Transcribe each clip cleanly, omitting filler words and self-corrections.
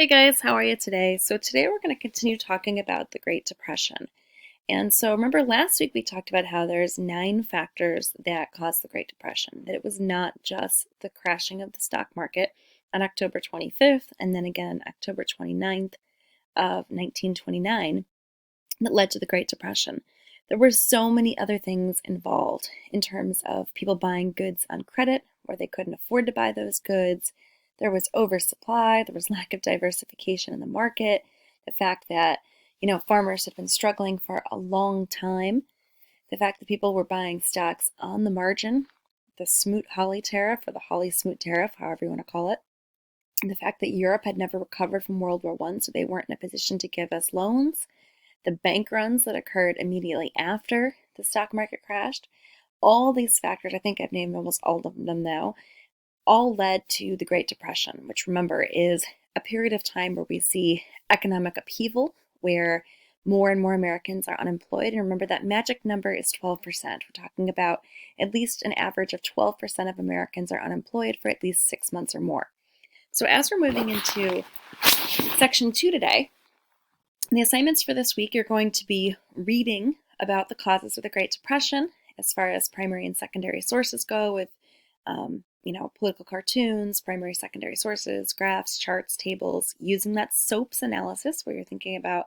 Hey guys, how are you today? So today we're going to continue talking about the Great Depression. And so remember last week we talked about how there's 9 factors that caused the Great Depression, that it was not just the crashing of the stock market on October 25th and then again October 29th of 1929 that led to the Great Depression. There were so many other things involved in terms of people buying goods on credit or they couldn't afford to buy those goods. There was oversupply, there was lack of diversification in the market, the fact that, farmers had been struggling for a long time, the fact that people were buying stocks on the margin, the Smoot-Hawley tariff or the Hawley-Smoot tariff, however you want to call it, and the fact that Europe had never recovered from World War I, so they weren't in a position to give us loans, the bank runs that occurred immediately after the stock market crashed. All these factors, I think I've named almost all of them now, all led to the Great Depression, which remember is a period of time where we see economic upheaval, where more and more Americans are unemployed. And remember that magic number is 12%. We're talking about at least an average of 12% of Americans are unemployed for at least 6 months or more. So as we're moving into section 2 today, the assignments for this week, you're going to be reading about the causes of the Great Depression as far as primary and secondary sources go with political cartoons, primary, secondary sources, graphs, charts, tables, using that SOAPS analysis where you're thinking about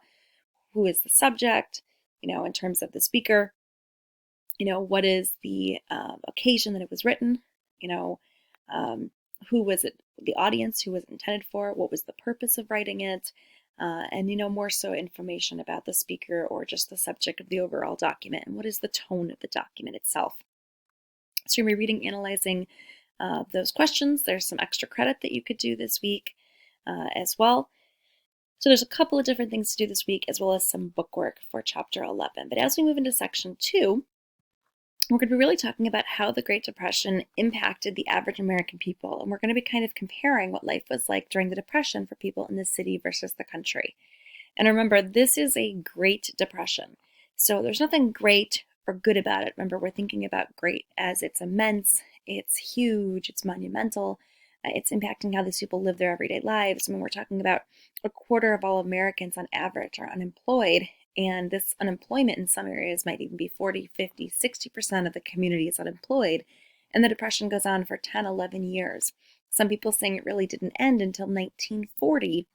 who is the subject, in terms of the speaker, what is the occasion that it was written, who was it, the audience, who was it intended for, what was the purpose of writing it, and more so information about the speaker or just the subject of the overall document and what is the tone of the document itself. So you're going to be reading, analyzing those questions. There's some extra credit that you could do this week as well. So there's a couple of different things to do this week as well as some bookwork for chapter 11. But as we move into section 2, we're going to be really talking about how the Great Depression impacted the average American people. And we're going to be kind of comparing what life was like during the Depression for people in the city versus the country. And remember, this is a Great Depression. So there's nothing great or good about it. Remember, we're thinking about great as it's immense, it's huge, it's monumental, it's impacting how these people live their everyday lives. I mean, we're talking about a quarter of all Americans on average are unemployed, and this unemployment in some areas might even be 40, 50, 60% of the community is unemployed, and the Depression goes on for 10, 11 years. Some people saying it really didn't end until 1940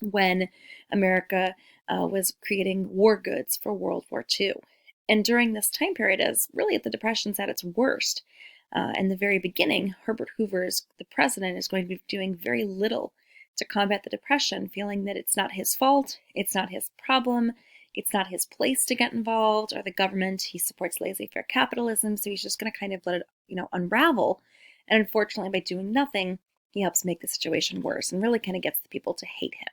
when America was creating war goods for World War II. And during this time period, as really the Depression's at its worst, in the very beginning, Herbert Hoover, the president, is going to be doing very little to combat the Depression, feeling that it's not his fault, it's not his problem, it's not his place to get involved, or the government. He supports laissez-faire capitalism, so he's just going to kind of let it, unravel. And unfortunately, by doing nothing, he helps make the situation worse and really kind of gets the people to hate him.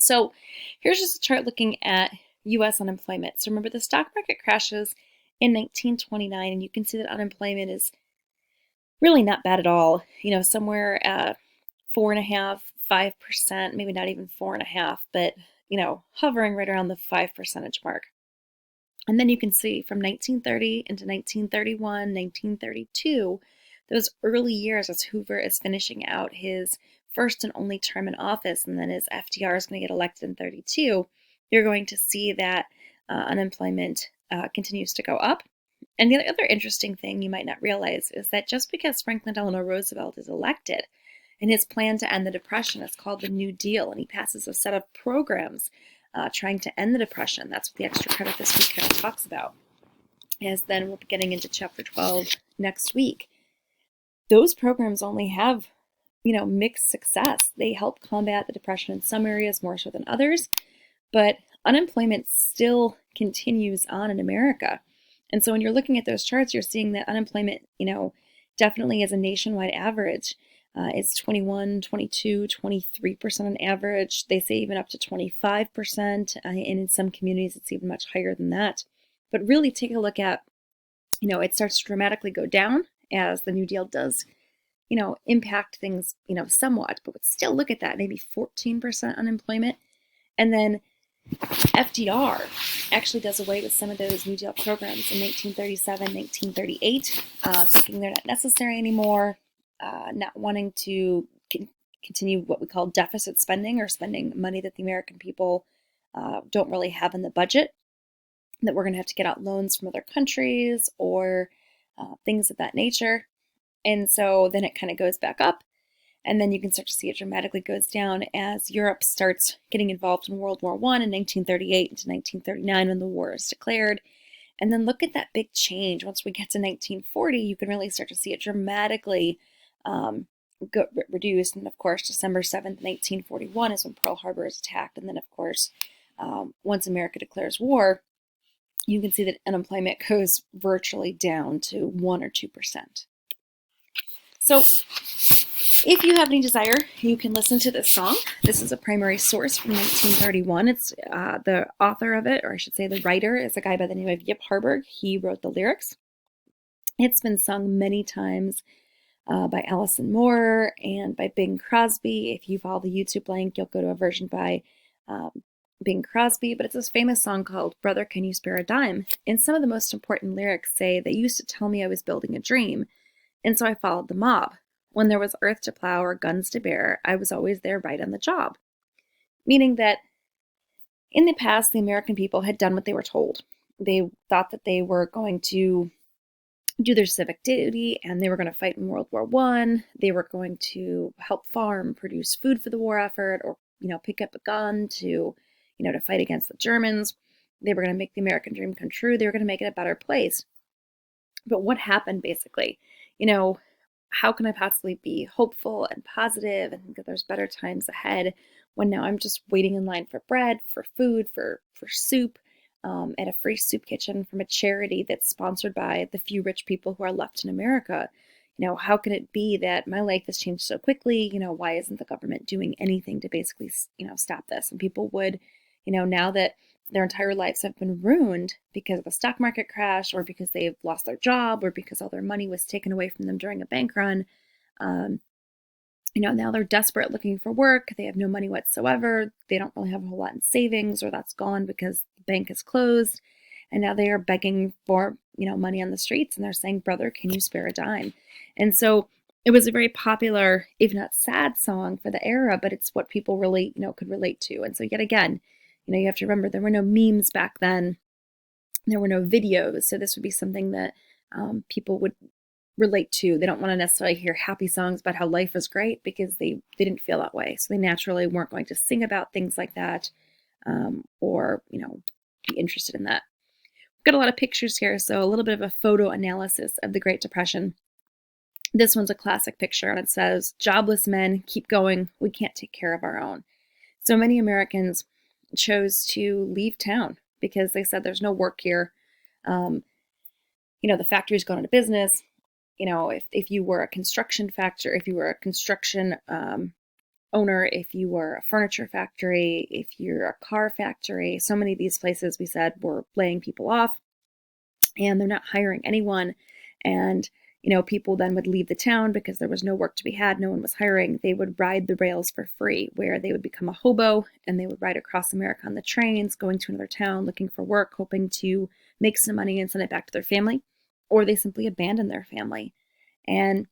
So here's just a chart looking at U.S. unemployment. So remember, the stock market crashes in 1929, and you can see that unemployment is really not bad at all. Somewhere at 4.5%, 5%, maybe not even 4.5%, but hovering right around the 5% mark. And then you can see from 1930 into 1931, 1932, those early years as Hoover is finishing out his first and only term in office, and then as FDR is going to get elected in 32, you're going to see that unemployment continues to go up. And the other interesting thing you might not realize is that just because Franklin Delano Roosevelt is elected and his plan to end the Depression is called the New Deal, and he passes a set of programs trying to end the Depression, that's what the extra credit this week kind of talks about, as then we'll be getting into chapter 12 next week. Those programs only have mixed success. They help combat the Depression in some areas more so than others, but unemployment still continues on in America. And so when you're looking at those charts, you're seeing that unemployment, definitely as a nationwide average, is 21, 22, 23% on average. They say even up to 25%, and in some communities it's even much higher than that. But really take a look at, it starts to dramatically go down as the New Deal does impact things, somewhat, but still look at that, maybe 14% unemployment. And then FDR actually does away with some of those New Deal programs in 1937, 1938, thinking they're not necessary anymore, not wanting to continue what we call deficit spending, or spending money that the American people don't really have in the budget, that we're going to have to get out loans from other countries or things of that nature. And so then it kind of goes back up. And then you can start to see it dramatically goes down as Europe starts getting involved in World War I in 1938 into 1939 when the war is declared. And then look at that big change. Once we get to 1940, you can really start to see it dramatically reduced. And of course, December 7th, 1941 is when Pearl Harbor is attacked. And then, of course, once America declares war, you can see that unemployment goes virtually down to 1 or 2%. So if you have any desire, you can listen to this song. This is a primary source from 1931. It's the author of it, or I should say the writer, is a guy by the name of Yip Harburg. He wrote the lyrics. It's been sung many times by Alison Moore and by Bing Crosby. If you follow the YouTube link, you'll go to a version by Bing Crosby, but it's this famous song called Brother, Can You Spare a Dime? And some of the most important lyrics say, they used to tell me I was building a dream, and so I followed the mob. When there was earth to plow or guns to bear, I was always there right on the job. Meaning that in the past, the American people had done what they were told. They thought that they were going to do their civic duty and they were going to fight in World War I. They were going to help farm, produce food for the war effort, or, pick up a gun to fight against the Germans. They were going to make the American dream come true. They were going to make it a better place. But what happened basically? How can I possibly be hopeful and positive and think that there's better times ahead when now I'm just waiting in line for bread, for food, for soup, at a free soup kitchen from a charity that's sponsored by the few rich people who are left in America? How can it be that my life has changed so quickly? Why isn't the government doing anything to basically, stop this? And people would, now that their entire lives have been ruined because of the stock market crash, or because they've lost their job, or because all their money was taken away from them during a bank run. Now they're desperate looking for work. They have no money whatsoever. They don't really have a whole lot in savings, or that's gone because the bank is closed. And now they are begging for, money on the streets, and they're saying, brother, can you spare a dime? And so it was a very popular, if not sad, song for the era, but it's what people really, could relate to. And so yet again, you have to remember there were no memes back then. There were no videos. So this would be something that people would relate to. They don't want to necessarily hear happy songs about how life is great because they didn't feel that way. So they naturally weren't going to sing about things like that or, be interested in that. We've got a lot of pictures here. So a little bit of a photo analysis of the Great Depression. This one's a classic picture, and it says, jobless men, keep going. We can't take care of our own. So many Americans chose to leave town because they said there's no work here. The factory's gone out of business. If you were a construction factory, if you were a construction owner, if you were a furniture factory, if you're a car factory, so many of these places, we said, were laying people off and they're not hiring anyone. And people then would leave the town because there was no work to be had. No one was hiring. They would ride the rails for free, where they would become a hobo and they would ride across America on the trains, going to another town, looking for work, hoping to make some money and send it back to their family, or they simply abandoned their family. And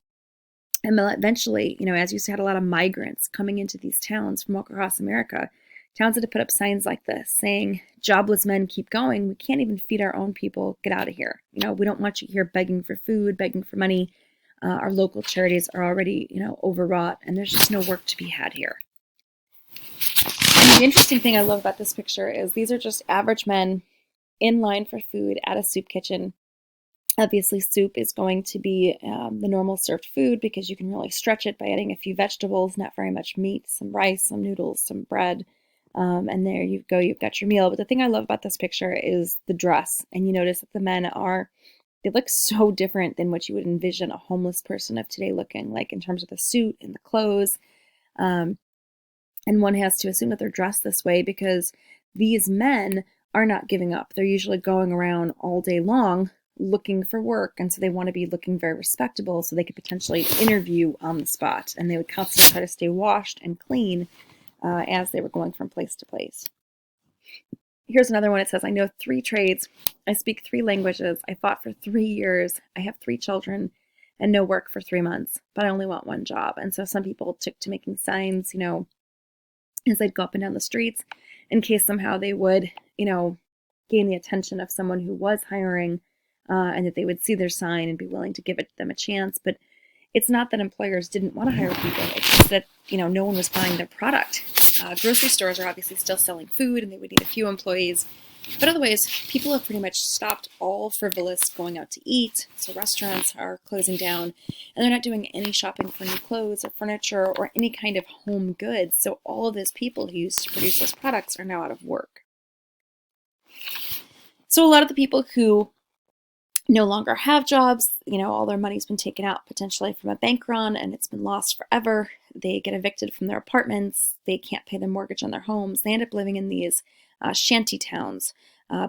eventually, as you had a lot of migrants coming into these towns from all across America, towns had to put up signs like this saying, jobless men, keep going. We can't even feed our own people. Get out of here. We don't want you here begging for food, begging for money. Our local charities are already, overwrought, and there's just no work to be had here. And the interesting thing I love about this picture is these are just average men in line for food at a soup kitchen. Obviously, soup is going to be the normal served food because you can really stretch it by adding a few vegetables, not very much meat, some rice, some noodles, some bread. And there you go, you've got your meal. But the thing I love about this picture is the dress. And you notice that the men they look so different than what you would envision a homeless person of today looking like in terms of the suit and the clothes. And one has to assume that they're dressed this way because these men are not giving up. They're usually going around all day long looking for work, and so they want to be looking very respectable so they could potentially interview on the spot, and they would constantly try to stay washed and clean as they were going from place to place. Here's another one. It says, I know 3 trades. I speak 3 languages. I fought for 3 years. I have 3 children, and no work for 3 months, but I only want one job. And so some people took to making signs, as they'd go up and down the streets in case somehow they would, gain the attention of someone who was hiring, and that they would see their sign and be willing to give them a chance. But it's not that employers didn't want to hire people. It's just that, no one was buying their product. Grocery stores are obviously still selling food and they would need a few employees. But otherwise, people have pretty much stopped all frivolous going out to eat. So restaurants are closing down and they're not doing any shopping for new clothes or furniture or any kind of home goods. So all of those people who used to produce those products are now out of work. So a lot of the people who no longer have jobs, all their money's been taken out potentially from a bank run and it's been lost forever. They get evicted from their apartments. They can't pay their mortgage on their homes. They end up living in these shanty towns,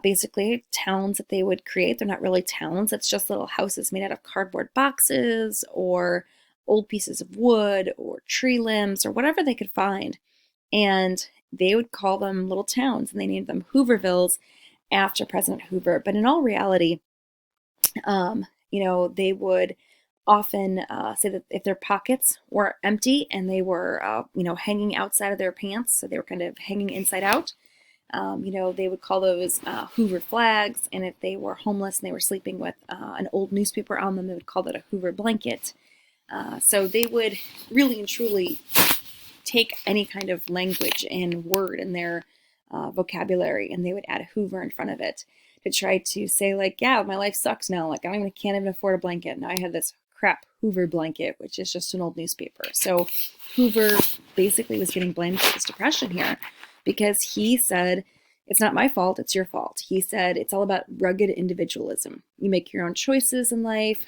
basically towns that they would create. They're not really towns. It's just little houses made out of cardboard boxes or old pieces of wood or tree limbs or whatever they could find. And they would call them little towns and they named them Hoovervilles after President Hoover. But in all reality, they would often say that if their pockets were empty and they were, hanging outside of their pants, so they were kind of hanging inside out, they would call those Hoover flags. And if they were homeless and they were sleeping with an old newspaper on them, they would call that a Hoover blanket. So they would really and truly take any kind of language and word in their vocabulary and they would add Hoover in front of it to try to say like, yeah, my life sucks now. Like can't even afford a blanket. Now I have this crap Hoover blanket, which is just an old newspaper. So Hoover basically was getting blamed for this depression here because he said, it's not my fault, it's your fault. He said, it's all about rugged individualism. You make your own choices in life.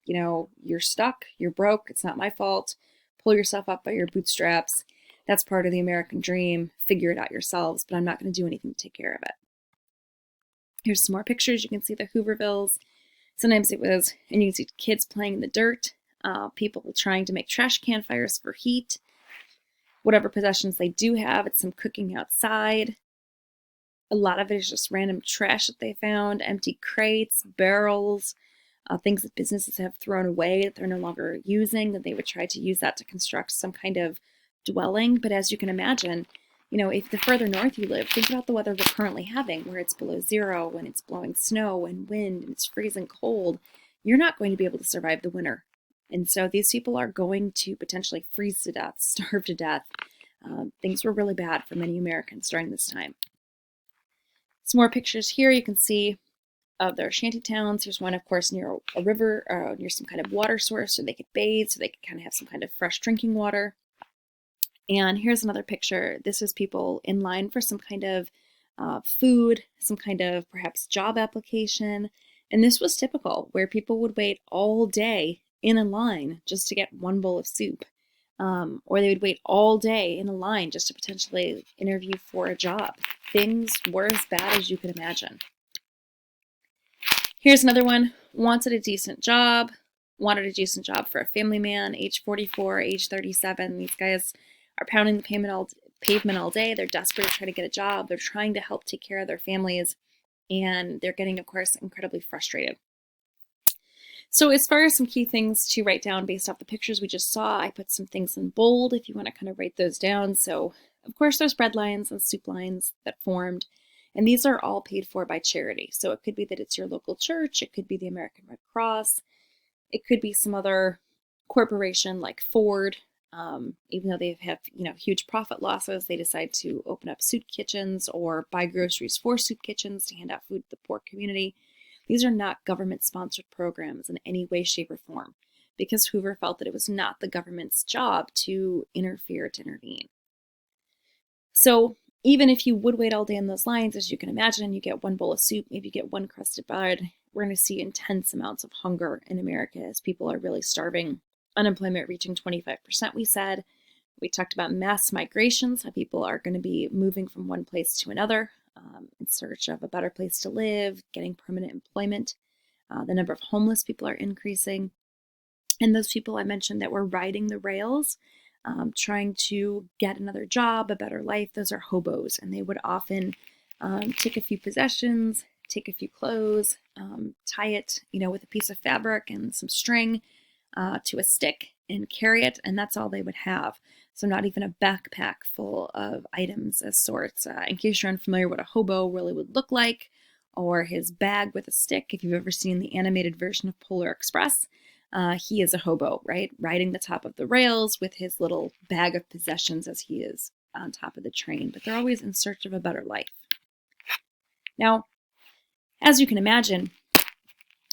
You're stuck, you're broke, it's not my fault. Pull yourself up by your bootstraps. That's part of the American dream. Figure it out yourselves, but I'm not going to do anything to take care of it. Here's some more pictures. You can see the Hoovervilles. Sometimes it was, and you can see kids playing in the dirt, people trying to make trash can fires for heat. Whatever possessions they do have, it's some cooking outside. A lot of it is just random trash that they found, empty crates, barrels, things that businesses have thrown away that they're no longer using, that they would try to use that to construct some kind of dwelling. But as you can imagine, if the further north you live, think about the weather we're currently having where it's below zero, when it's blowing snow and wind and it's freezing cold, you're not going to be able to survive the winter. And so these people are going to potentially freeze to death, starve to death. Things were really bad for many Americans during this time. Some more pictures here you can see of their shanty towns. There's one, of course, near a river, near some kind of water source so they could bathe, so they could kind of have some kind of fresh drinking water. And here's another picture. This is people in line for some kind of food, some kind of perhaps job application. And this was typical where people would wait all day in a line just to get one bowl of soup. Or they would wait all day in a line just to potentially interview for a job. Things were as bad as you could imagine. Here's another one. Wanted a decent job for a family man, age 44, age 37. These guys are pounding the pavement all day. They're desperate to try to get a job. They're trying to help take care of their families, and they're getting, of course, incredibly frustrated. So as far as some key things to write down based off the pictures we just saw, I put some things in bold if you want to kind of write those down. So, of course, there's bread lines and soup lines that formed, and these are all paid for by charity. So it could be that it's your local church, it could be the American Red Cross, it could be some other corporation like Ford. Even though they have, huge profit losses, they decide to open up soup kitchens or buy groceries for soup kitchens to hand out food to the poor community. These are not government-sponsored programs in any way, shape, or form, because Hoover felt that it was not the government's job to intervene. So even if you would wait all day in those lines, as you can imagine, you get one bowl of soup, maybe you get one crust of bread, we're going to see intense amounts of hunger in America as people are really starving. Unemployment reaching 25%, we said. We talked about mass migrations, how people are going to be moving from one place to another in search of a better place to live, getting permanent employment. The number of homeless people are increasing. And those people I mentioned that were riding the rails, trying to get another job, a better life, those are hobos. And they would often take a few possessions, take a few clothes, tie it, with a piece of fabric and some string, to a stick and carry it, and that's all they would have. So not even a backpack full of items as sorts. In case you're unfamiliar what a hobo really would look like, or his bag with a stick, if you've ever seen the animated version of Polar Express, he is a hobo, right? Riding the top of the rails with his little bag of possessions as he is on top of the train. But they're always in search of a better life. Now, as you can imagine,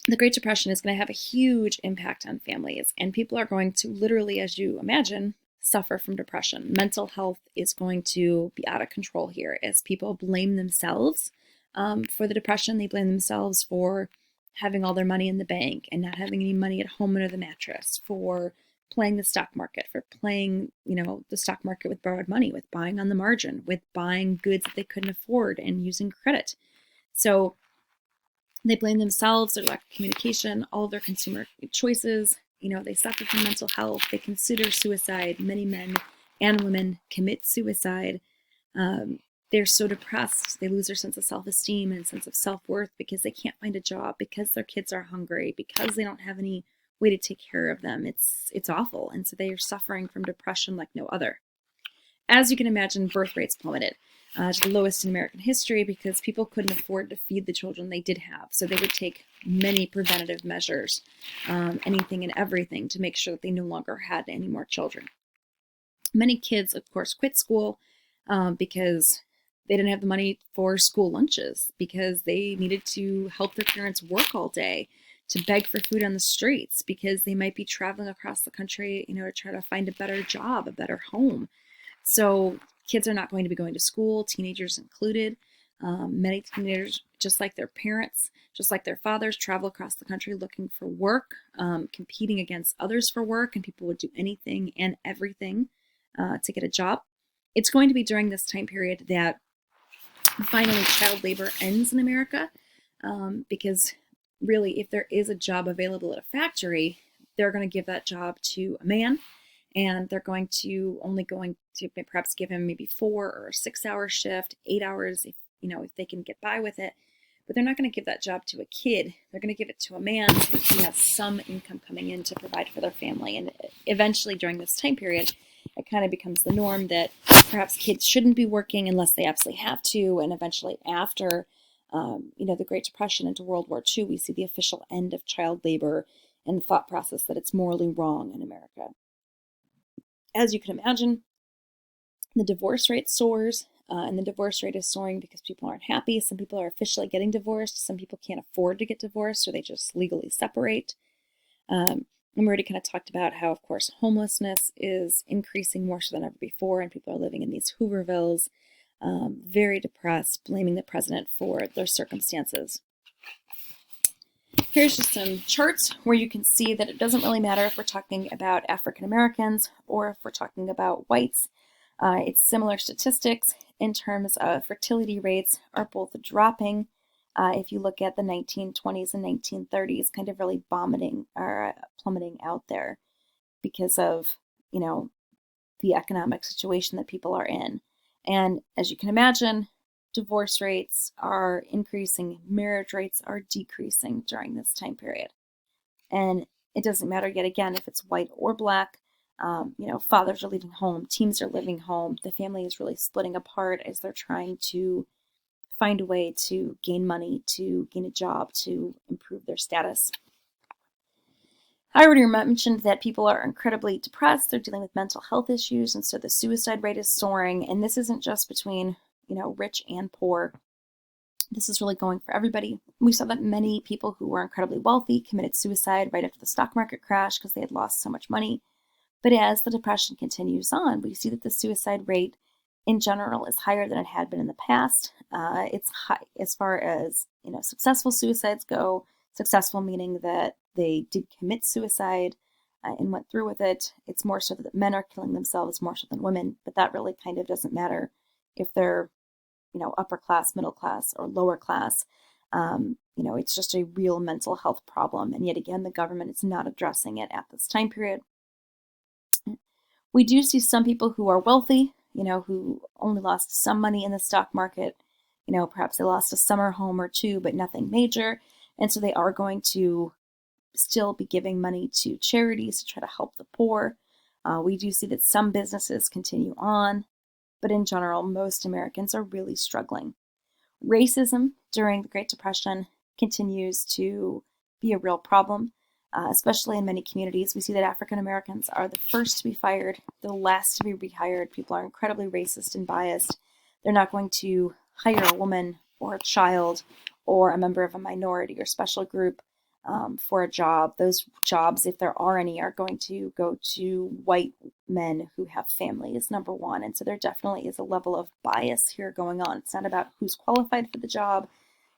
the Great Depression is going to have a huge impact on families, and people are going to literally, as you imagine, suffer from depression. Mental health is going to be out of control here as people blame themselves for the depression. They blame themselves for having all their money in the bank and not having any money at home under the mattress, for playing the stock market, for playing, the stock market with borrowed money, with buying on the margin, with buying goods that they couldn't afford and using credit. So they blame themselves, their lack of communication, all of their consumer choices. They suffer from mental health. They consider suicide. Many men and women commit suicide. They're so depressed. They lose their sense of self-esteem and sense of self-worth because they can't find a job, because their kids are hungry, because they don't have any way to take care of them. It's awful. And so they are suffering from depression like no other. As you can imagine, birth rates plummeted to the lowest in American history because people couldn't afford to feed the children they did have. So they would take many preventative measures, anything and everything, to make sure that they no longer had any more children. Many kids, of course, quit school because they didn't have the money for school lunches, because they needed to help their parents work all day, to beg for food on the streets, because they might be traveling across the country, to try to find a better job, a better home. So kids are not going to be going to school, teenagers included. Many teenagers, just like their parents, just like their fathers, travel across the country looking for work, competing against others for work, and people would do anything and everything to get a job. It's going to be during this time period that finally child labor ends in America, because really, if there is a job available at a factory, they're going to give that job to a man, and they're going to perhaps give him maybe 4 or 6 hour shift, 8 hours, if they can get by with it. But they're not going to give that job to a kid. They're going to give it to a man so that he has some income coming in to provide for their family. And eventually, during this time period, it kind of becomes the norm that perhaps kids shouldn't be working unless they absolutely have to. And eventually, after the Great Depression into World War II, we see the official end of child labor and the thought process that it's morally wrong in America. As you can imagine, the divorce rate soars, and the divorce rate is soaring because people aren't happy. Some people are officially getting divorced. Some people can't afford to get divorced, so they just legally separate. And we already kind of talked about how, of course, homelessness is increasing more so than ever before, and people are living in these Hoovervilles, very depressed, blaming the president for their circumstances. Here's just some charts where you can see that it doesn't really matter if we're talking about African Americans or if we're talking about whites. It's similar statistics in terms of fertility rates are both dropping. If you look at the 1920s and 1930s, kind of really plummeting out there because of, the economic situation that people are in. And as you can imagine, divorce rates are increasing, marriage rates are decreasing during this time period. And it doesn't matter, yet again, if it's white or black. Fathers are leaving home, teens are living home. The family is really splitting apart as they're trying to find a way to gain money, to gain a job, to improve their status. I already mentioned that people are incredibly depressed. They're dealing with mental health issues, and so the suicide rate is soaring. And this isn't just between, rich and poor. This is really going for everybody. We saw that many people who were incredibly wealthy committed suicide right after the stock market crash because they had lost so much money. But as the depression continues on, we see that the suicide rate in general is higher than it had been in the past. It's high as far as, successful suicides go. Successful meaning that they did commit suicide and went through with it. It's more so that men are killing themselves more so than women, but that really kind of doesn't matter if they're, upper class, middle class, or lower class. It's just a real mental health problem. And yet again, the government is not addressing it at this time period. We do see some people who are wealthy, who only lost some money in the stock market. Perhaps they lost a summer home or two, but nothing major. And so they are going to still be giving money to charities to try to help the poor. We do see that some businesses continue on, but in general, most Americans are really struggling. Racism during the Great Depression continues to be a real problem, especially in many communities. We see that African Americans are the first to be fired, the last to be rehired. People are incredibly racist and biased. They're not going to hire a woman or a child or a member of a minority or special group for a job. Those jobs, if there are any, are going to go to white men who have families, number one. And so there definitely is a level of bias here going on. It's not about who's qualified for the job.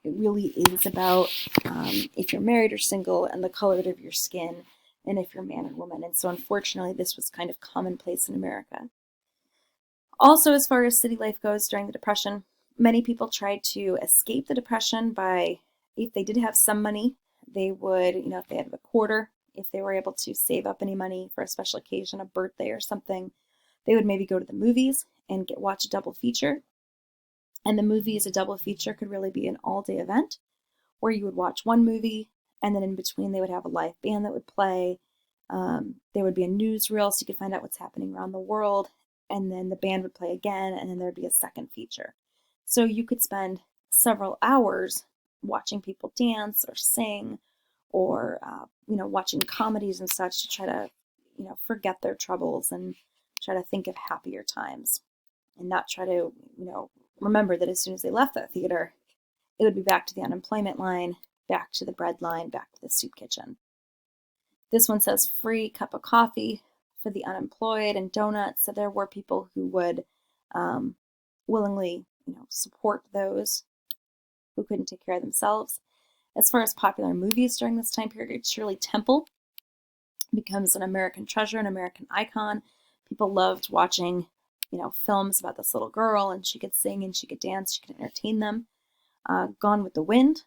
It really is about if you're married or single and the color of your skin and if you're man or woman. And so unfortunately, this was kind of commonplace in America. Also, as far as city life goes during the Depression, many people tried to escape the Depression by, if they did have some money, they would, if they had a quarter, if they were able to save up any money for a special occasion, a birthday or something, they would maybe go to the movies and watch a double feature. And the movies, a double feature, could really be an all-day event where you would watch one movie, and then in between they would have a live band that would play. There would be a newsreel so you could find out what's happening around the world, and then the band would play again, and then there would be a second feature. So you could spend several hours watching people dance or sing or, watching comedies and such to try to, forget their troubles and try to think of happier times and not try to, remember that as soon as they left that theater, it would be back to the unemployment line, back to the bread line, back to the soup kitchen. This one says free cup of coffee for the unemployed and donuts. So there were people who would willingly, support those who couldn't take care of themselves. As far as popular movies during this time period, Shirley Temple becomes an American treasure, an American icon. People loved watching, films about this little girl, and she could sing and she could dance, she could entertain them. Gone with the Wind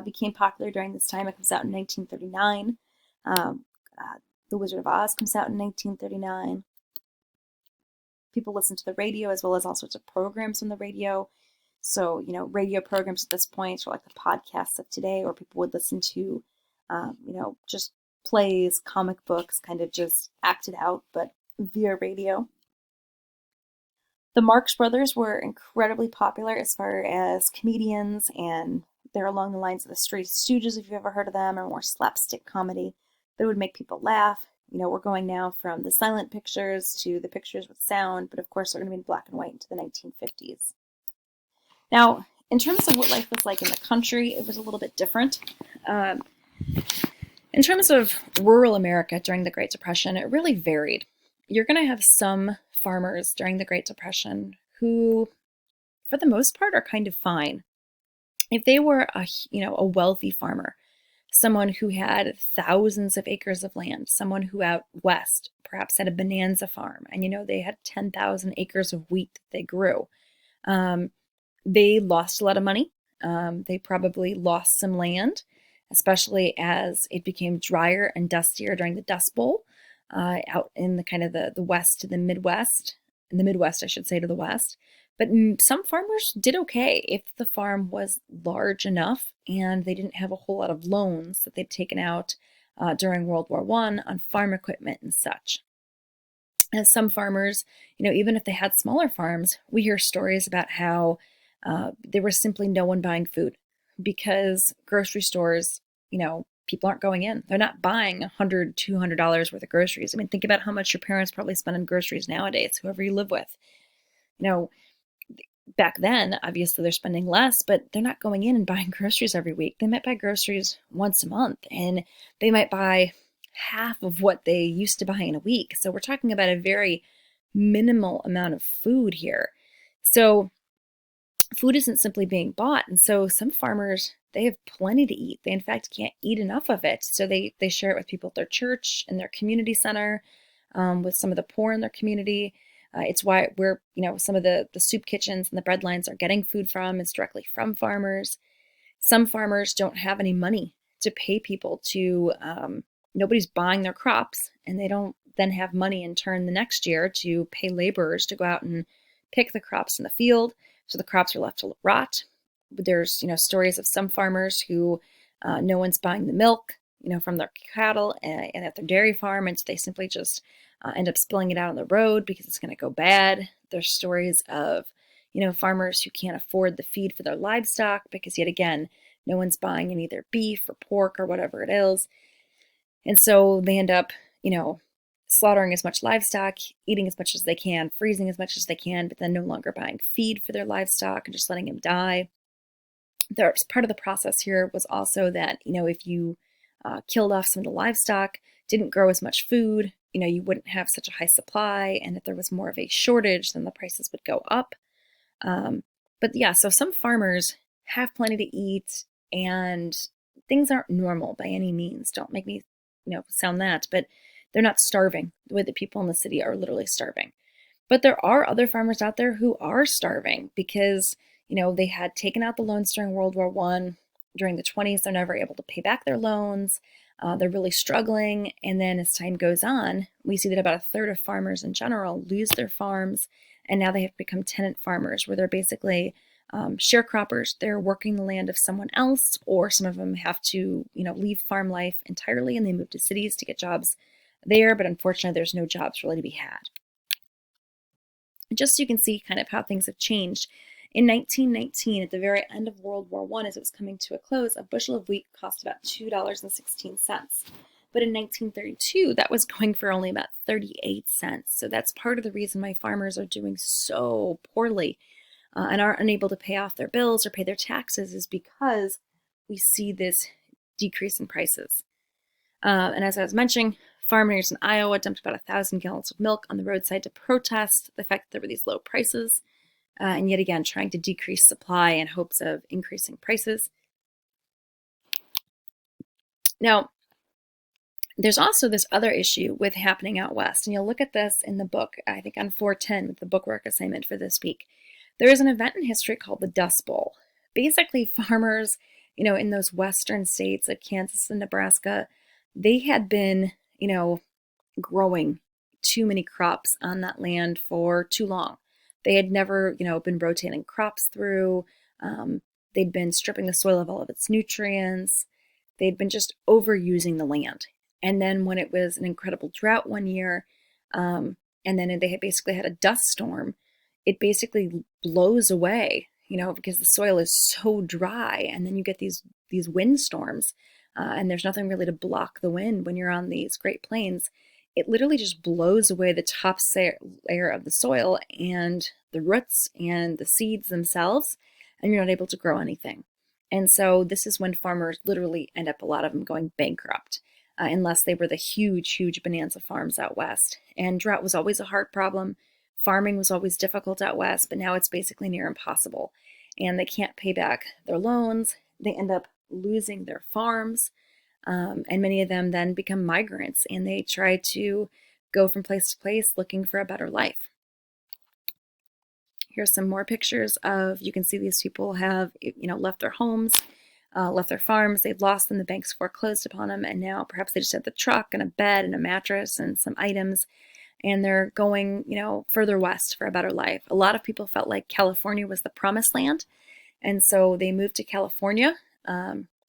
became popular during this time. It comes out in 1939. The Wizard of Oz comes out in 1939. People listen to the radio as well as all sorts of programs on the radio. So, radio programs at this point are like the podcasts of today, or people would listen to, just plays, comic books, kind of just acted out, but via radio. The Marx Brothers were incredibly popular as far as comedians, and they're along the lines of the Three Stooges, if you've ever heard of them, or more slapstick comedy that would make people laugh. We're going now from the silent pictures to the pictures with sound, but of course they're going to be in black and white into the 1950s. Now, in terms of what life was like in the country, it was a little bit different. In terms of rural America during the Great Depression, it really varied. You're going to have some farmers during the Great Depression who, for the most part, are kind of fine. If they were a wealthy farmer, someone who had thousands of acres of land, someone who out west perhaps had a bonanza farm, and they had 10,000 acres of wheat that they grew. They lost a lot of money. They probably lost some land, especially as it became drier and dustier during the Dust Bowl out in the kind of the west to the Midwest, in the Midwest, I should say, to the west. But some farmers did okay if the farm was large enough and they didn't have a whole lot of loans that they'd taken out during World War I on farm equipment and such. As some farmers, even if they had smaller farms, we hear stories about how there was simply no one buying food because grocery stores, people aren't going in. They're not buying $100, $200 worth of groceries. I mean, think about how much your parents probably spend on groceries nowadays, whoever you live with. Back then, obviously they're spending less, but they're not going in and buying groceries every week. They might buy groceries once a month, and they might buy half of what they used to buy in a week. So we're talking about a very minimal amount of food here. So food isn't simply being bought. And so some farmers, they have plenty to eat. They, in fact, can't eat enough of it. So they share it with people at their church and their community center, with some of the poor in their community. It's why we're, some of the soup kitchens and the bread lines are getting food from. It's directly from farmers. Some farmers don't have any money to pay people to, nobody's buying their crops, and they don't then have money in turn the next year to pay laborers to go out and pick the crops in the field. So the crops are left to rot. There's, stories of some farmers who no one's buying the milk. from their cattle and at their dairy farm, and so they simply just end up spilling it out on the road because it's going to go bad. There's stories of, farmers who can't afford the feed for their livestock because, yet again, no one's buying any either beef or pork or whatever it is. And so they end up, slaughtering as much livestock, eating as much as they can, freezing as much as they can, but then no longer buying feed for their livestock and just letting them die. There's part of the process here was also that, if you killed off some of the livestock, didn't grow as much food, you wouldn't have such a high supply. And if there was more of a shortage, then the prices would go up. But yeah, so some farmers have plenty to eat and things aren't normal by any means. Don't make me, sound that, but they're not starving the way that people in the city are literally starving. But there are other farmers out there who are starving because, they had taken out the loans during World War I. During the 20s, they're never able to pay back their loans. They're really struggling. And then as time goes on, we see that about a third of farmers in general lose their farms. And now they have become tenant farmers, where they're basically sharecroppers. They're working the land of someone else, or some of them have to, leave farm life entirely and they move to cities to get jobs there. But unfortunately, there's no jobs really to be had. Just so you can see kind of how things have changed. In 1919, at the very end of World War I, as it was coming to a close, a bushel of wheat cost about $2.16. But in 1932, that was going for only about 38 cents. So that's part of the reason why farmers are doing so poorly and are unable to pay off their bills or pay their taxes, is because we see this decrease in prices. And as I was mentioning, farmers in Iowa dumped about 1,000 gallons of milk on the roadside to protest the fact that there were these low prices. And yet again, trying to decrease supply in hopes of increasing prices. Now, there's also this other issue with happening out west. And you'll look at this in the book, I think on 410 with the bookwork assignment for this week. There is an event in history called the Dust Bowl. Basically, farmers, in those western states like Kansas and Nebraska, they had been, growing too many crops on that land for too long. They had never, been rotating crops through. They'd been stripping the soil of all of its nutrients. They'd been just overusing the land. And then when it was an incredible drought one year, and then they had basically had a dust storm, it basically blows away, because the soil is so dry. And then you get these wind storms, and there's nothing really to block the wind when you're on these Great Plains. It literally just blows away the top layer of the soil and the roots and the seeds themselves, and you're not able to grow anything. And so this is when farmers literally end up, a lot of them, going bankrupt, unless they were the huge, huge bonanza farms out west. And drought was always a hard problem. Farming was always difficult out west, but now it's basically near impossible. And they can't pay back their loans. They end up losing their farms. And many of them then become migrants, and they try to go from place to place looking for a better life. Here's some more pictures of, you can see these people have, left their homes, left their farms, they've lost them, the banks foreclosed upon them, and now perhaps they just have the truck and a bed and a mattress and some items, and they're going, further west for a better life. A lot of people felt like California was the promised land, and so they moved to California.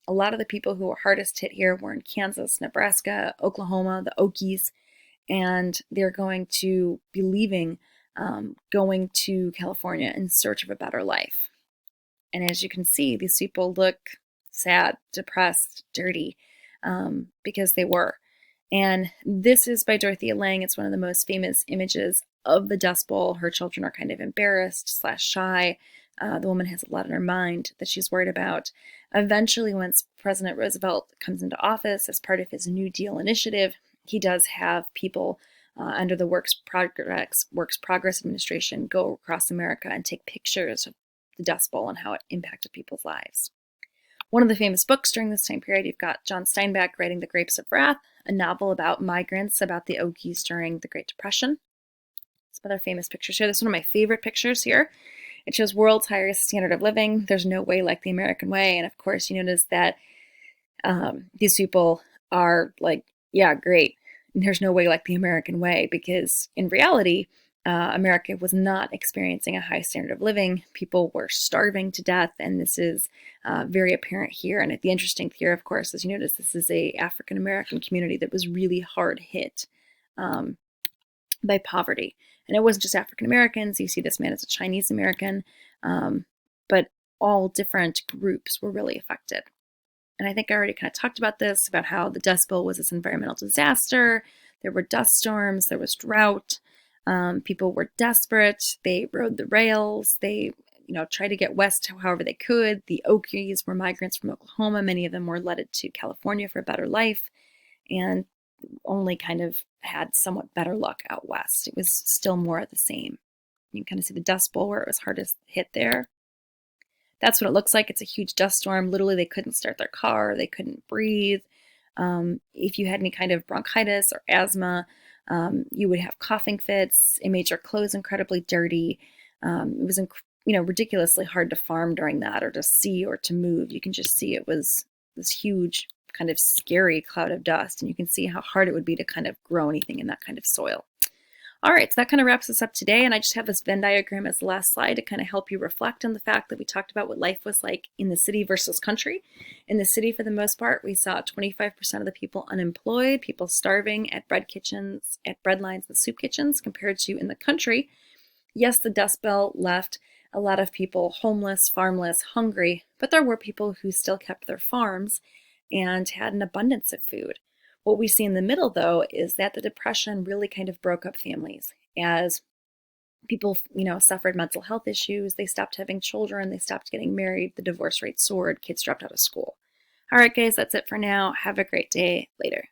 A lot of the people who were hardest hit here were in Kansas, Nebraska, Oklahoma, the Okies, and they're going to be leaving, going to California in search of a better life. And as you can see, these people look sad, depressed, dirty, because they were. And this is by Dorothea Lange. It's one of the most famous images of the Dust Bowl. Her children are kind of embarrassed / shy. The woman has a lot on her mind that she's worried about. Eventually, once President Roosevelt comes into office as part of his New Deal initiative, he does have people under the Works Progress Administration go across America and take pictures of the Dust Bowl and how it impacted people's lives. One of the famous books during this time period, you've got John Steinbeck writing The Grapes of Wrath, a novel about migrants about the Okies during the Great Depression. Some other famous pictures here. This is one of my favorite pictures here. It shows world's highest standard of living. There's no way like the American way. And of course, you notice that these people are like, yeah, great. There's no way like the American way, because in reality, America was not experiencing a high standard of living. People were starving to death, and this is very apparent here. And the interesting here, of course, as you notice, this is a African American community that was really hard hit by poverty. And it wasn't just African Americans. You see this man as a Chinese American, but all different groups were really affected. And I think I already kind of talked about this, about how the Dust Bowl was this environmental disaster. There were dust storms, there was drought. People were desperate. They rode the rails. They, tried to get west however they could. The Okies were migrants from Oklahoma. Many of them were led to California for a better life, and only kind of had somewhat better luck out west. It was still more of the same. You can kind of see the Dust Bowl where it was hardest hit there. That's what it looks like. It's a huge dust storm. Literally, they couldn't start their car. They couldn't breathe. If you had any kind of bronchitis or asthma, you would have coughing fits. It made your clothes incredibly dirty. It was, ridiculously hard to farm during that, or to see, or to move. You can just see it was this huge, kind of scary cloud of dust, and you can see how hard it would be to kind of grow anything in that kind of soil. All right, so that kind of wraps us up today, and I just have this Venn diagram as the last slide to kind of help you reflect on the fact that we talked about what life was like in the city versus country. In the city, for the most part, we saw 25% of the people unemployed, people starving at bread kitchens, at bread lines and soup kitchens, compared to in the country. Yes, the Dust Bowl left a lot of people homeless, farmless, hungry, but there were people who still kept their farms and had an abundance of food. What we see in the middle, though, is that the Depression really kind of broke up families as people, suffered mental health issues. They stopped having children. They stopped getting married. The divorce rate soared. Kids dropped out of school. All right, guys, that's it for now. Have a great day. Later.